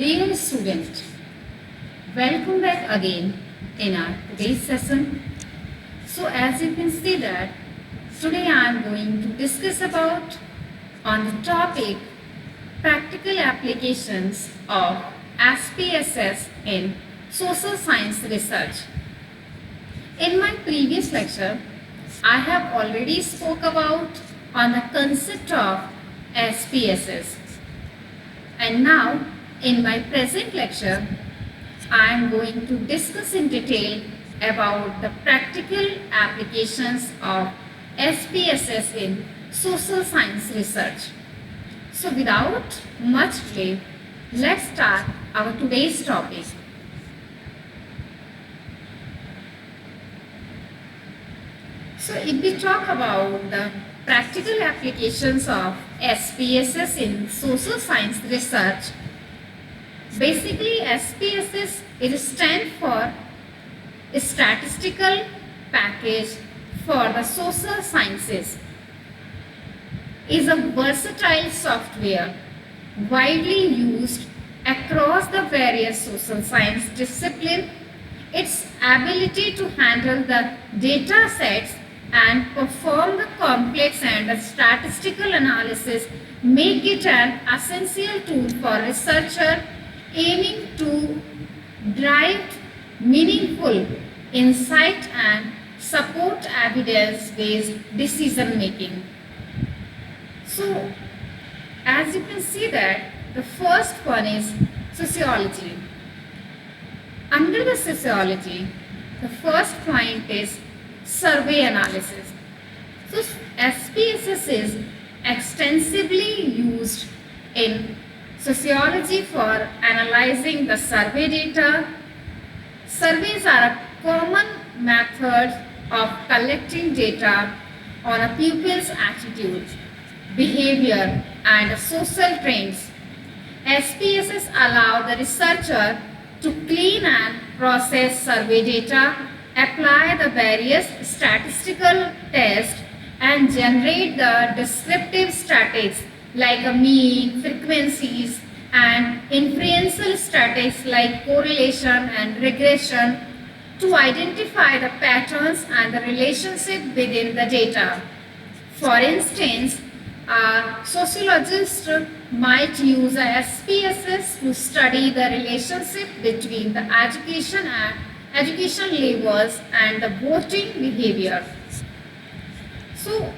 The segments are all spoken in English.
Dear student, welcome back again in our today's session. So as you can see that today I am going to discuss about on the topic practical applications of SPSS in social science research. In my previous lecture, I have already spoke about on the concept of SPSS. And now in my present lecture, I am going to discuss in detail about the practical applications of SPSS in social science research. So without much delay, let's start our today's topic. So if we talk about the practical applications of SPSS in social science research, basically SPSS is stand for Statistical Package for the Social Sciences. Is a versatile software widely used across the various social science disciplines. Its ability to handle the data sets and perform the complex and statistical analysis make it an essential tool for researcher aiming to drive meaningful insight and support evidence-based decision making. So, as you can see that the first one is sociology. Under the sociology, the first point is survey analysis. So SPSS is extensively used in sociology for analyzing the survey data. Surveys are a common method of collecting data on a pupil's attitudes, behavior and social trends. SPSS allow the researcher to clean and process survey data, apply the various statistical tests and generate the descriptive statistics like a mean, frequencies and inferential statistics like correlation and regression to identify the patterns and the relationship within the data. For instance, a sociologist might use a SPSS to study the relationship between the education levels and the voting behavior. So,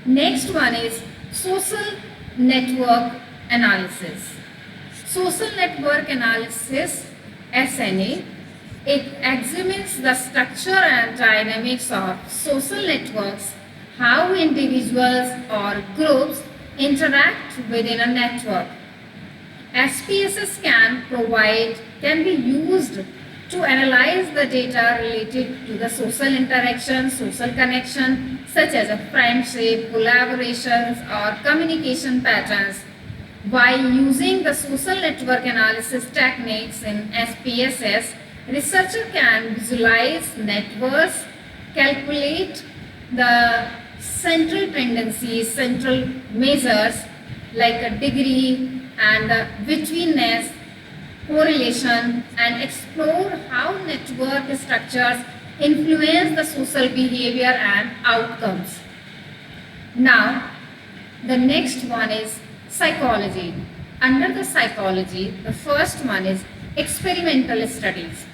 next one is social network analysis. Social network analysis, SNA, it examines the structure and dynamics of social networks, how individuals or groups interact within a network. SPSS can be used to analyze the data related to the social interaction, social connection, such as a friendship, collaborations, or communication patterns. By using the social network analysis techniques in SPSS, researcher can visualize networks, calculate the central tendencies, central measures like a degree and betweenness, correlation, and explore how network structures influence the social behavior and outcomes. Now, the next one is psychology. Under the psychology, the first one is experimental studies.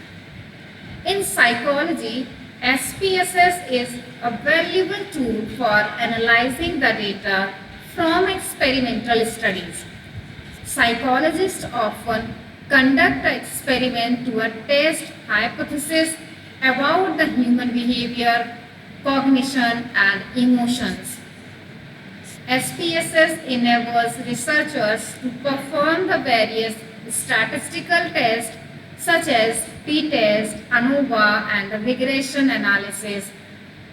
In psychology, SPSS is a valuable tool for analyzing the data from experimental studies. Psychologists often conduct an experiment to test hypotheses about the human behavior, cognition, and emotions. SPSS enables researchers to perform the various statistical tests such as t-test, ANOVA, and the regression analysis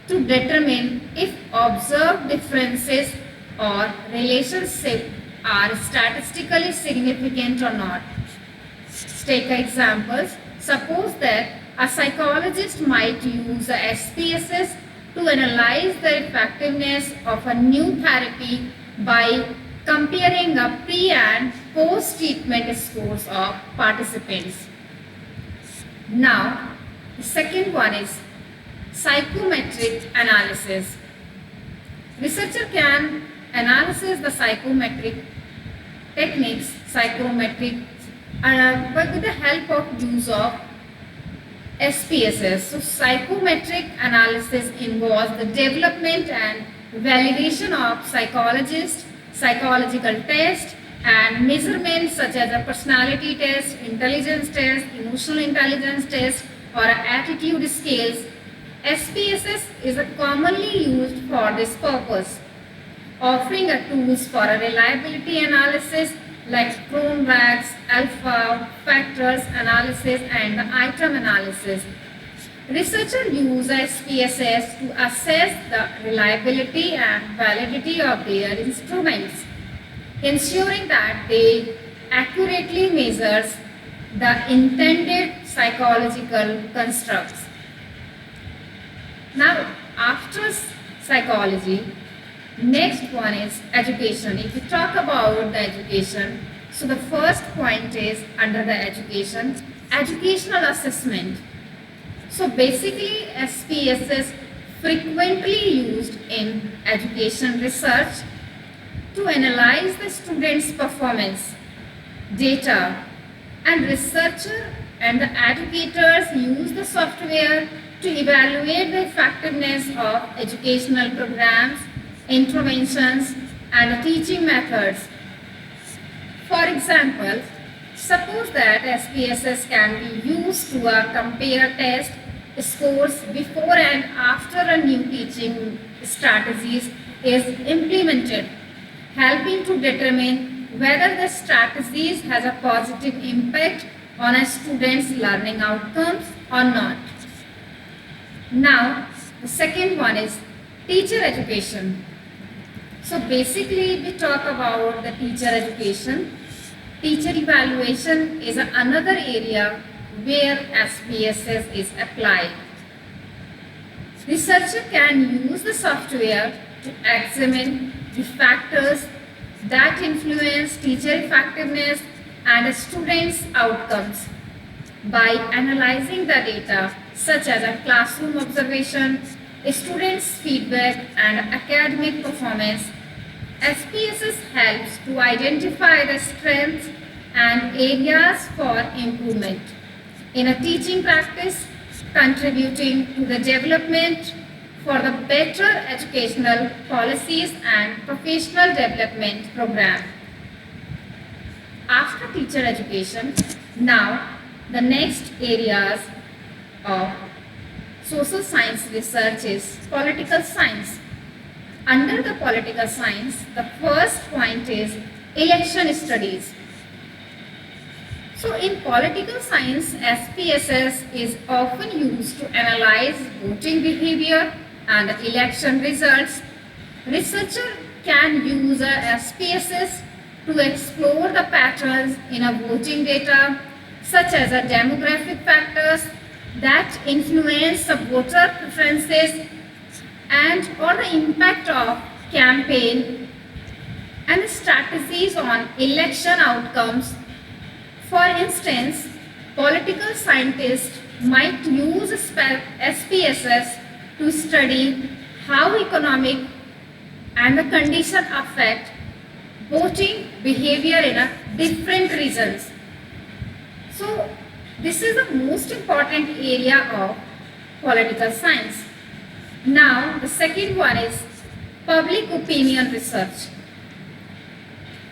to determine if observed differences or relationships are statistically significant or not. Take examples. Suppose that a psychologist might use a SPSS to analyze the effectiveness of a new therapy by comparing a pre and post-treatment scores of participants. Now, the second one is psychometric analysis. Researcher can analyze the psychometric techniques, but with the help of use of SPSS. So psychometric analysis involves the development and validation of psychological tests and measurements such as a personality test, intelligence test, emotional intelligence test, or attitude scales. SPSS is commonly used for this purpose, offering tools for a reliability analysis like Cronbach's alpha factors analysis and the item analysis. Researchers use SPSS to assess the reliability and validity of their instruments, ensuring that they accurately measures the intended psychological constructs. Now, after psychology, next one is education. If we talk about the education, so the first point is under the education, educational assessment. So basically SPSS frequently used in education research to analyze the students' performance, data, and researchers and the educators use the software to evaluate the effectiveness of educational programs, interventions, and teaching methods. For example, suppose that SPSS can be used to compare test scores before and after a new teaching strategies is implemented, helping to determine whether the strategies has a positive impact on a student's learning outcomes or not. Now, the second one is teacher education. So basically we talk about the teacher education. Teacher evaluation is another area where SPSS is applied. Researcher can use the software to examine the factors that influence teacher effectiveness and students' outcomes by analyzing the data such as a classroom observation, students' feedback, and academic performance. SPSS helps to identify the strengths and areas for improvement in a teaching practice, contributing to the development for the better educational policies and professional development program. After teacher education, now the next areas of social science research is political science. Under the political science, the first point is election studies. So in political science, SPSS is often used to analyze voting behavior and election results. Researchers can use SPSS to explore the patterns in a voting data, such as demographic factors that influence the voter preferences and or the impact of campaign and strategies on election outcomes. For instance, political scientists might use SPSS to study how economic and the condition affect voting behavior in different regions. So this is the most important area of political science. Now the second one is public opinion research.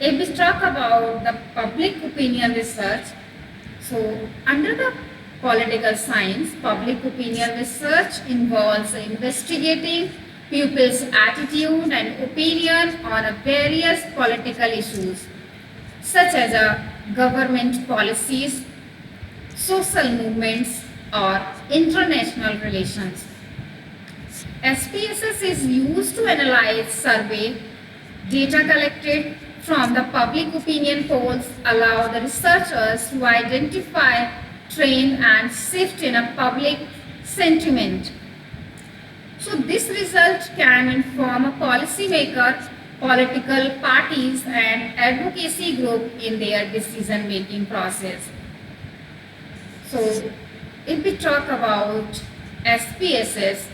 If we talk about the public opinion research, so under the political science, public opinion research involves investigating people's attitude and opinion on various political issues such as government policies, social movements, or international relations. SPSS is used to analyze survey data collected from the public opinion polls, allow the researchers to identify trend and shift in a public sentiment. So this result can inform a policymaker political parties and advocacy group in their decision-making process. So if we talk about SPSS,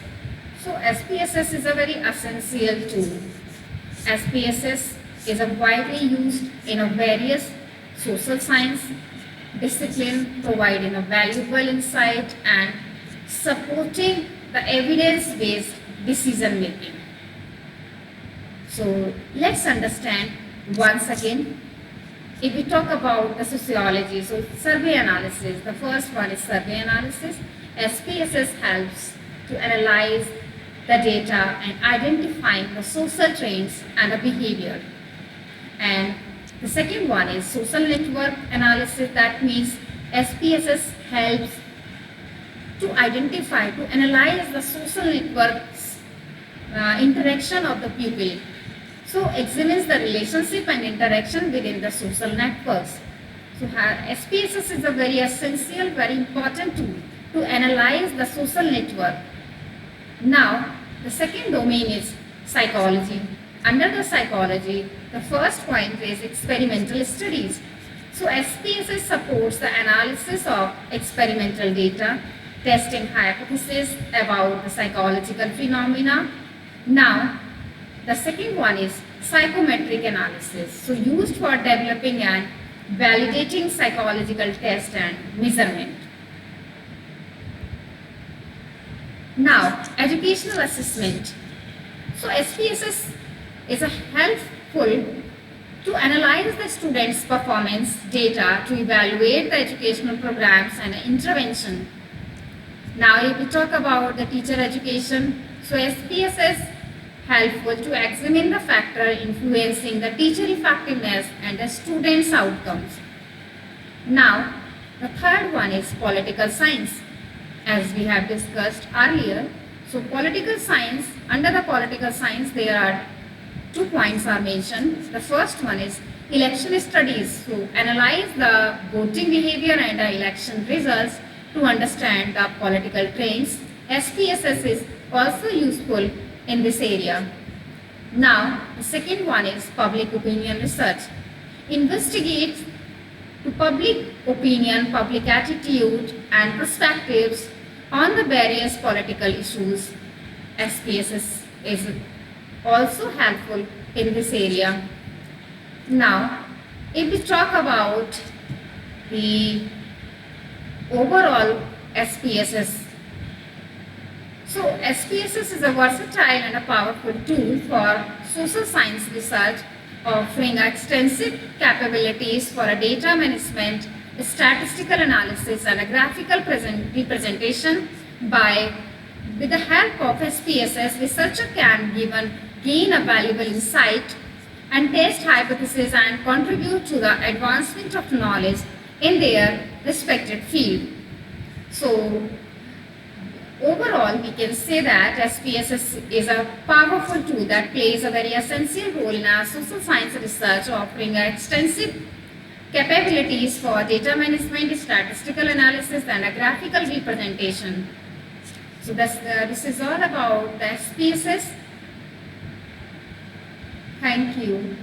so SPSS is a very essential tool. SPSS is a widely used in a various social science discipline, providing a valuable insight and supporting the evidence-based decision making. So let's understand once again. If we talk about the sociology, so survey analysis, the first one is survey analysis. SPSS helps to analyze the data and identifying the social trends and the behavior. And the second one is social network analysis. That means SPSS helps to identify, to analyze the social networks interaction of the pupil. So examines the relationship and interaction within the social networks. So SPSS is a very essential, very important tool to analyze the social network. Now, the second domain is psychology. Under the psychology, the first point is experimental studies. So SPSS supports the analysis of experimental data, testing hypotheses about the psychological phenomena. Now, the second one is psychometric analysis, so used for developing and validating psychological test and measurement. Now, educational assessment. So SPSS is helpful to analyze the students' performance data to evaluate the educational programs and intervention. Now, if we talk about the teacher education, so SPSS helpful to examine the factor influencing the teacher effectiveness and the students' outcomes. Now, the third one is political science, as we have discussed earlier. So, political science, under the political science, there are 2 points are mentioned. The first one is election studies. So, analyze the voting behavior and the election results to understand the political trends. SPSS is also useful in this area. Now, the second one is public opinion research. Investigates to public opinion, public attitude and perspectives on the various political issues. SPSS is also helpful in this area. Now, if we talk about the overall SPSS, so SPSS is a versatile and a powerful tool for social science research, offering extensive capabilities for a data management, statistical analysis and a graphical representation. With the help of SPSS, researcher can gain a valuable insight and test hypotheses and contribute to the advancement of knowledge in their respected field. So, overall, we can say that SPSS is a powerful tool that plays a very essential role in our social science research, offering extensive capabilities for data management, statistical analysis and a graphical representation. So this is all about the SPSS. Thank you.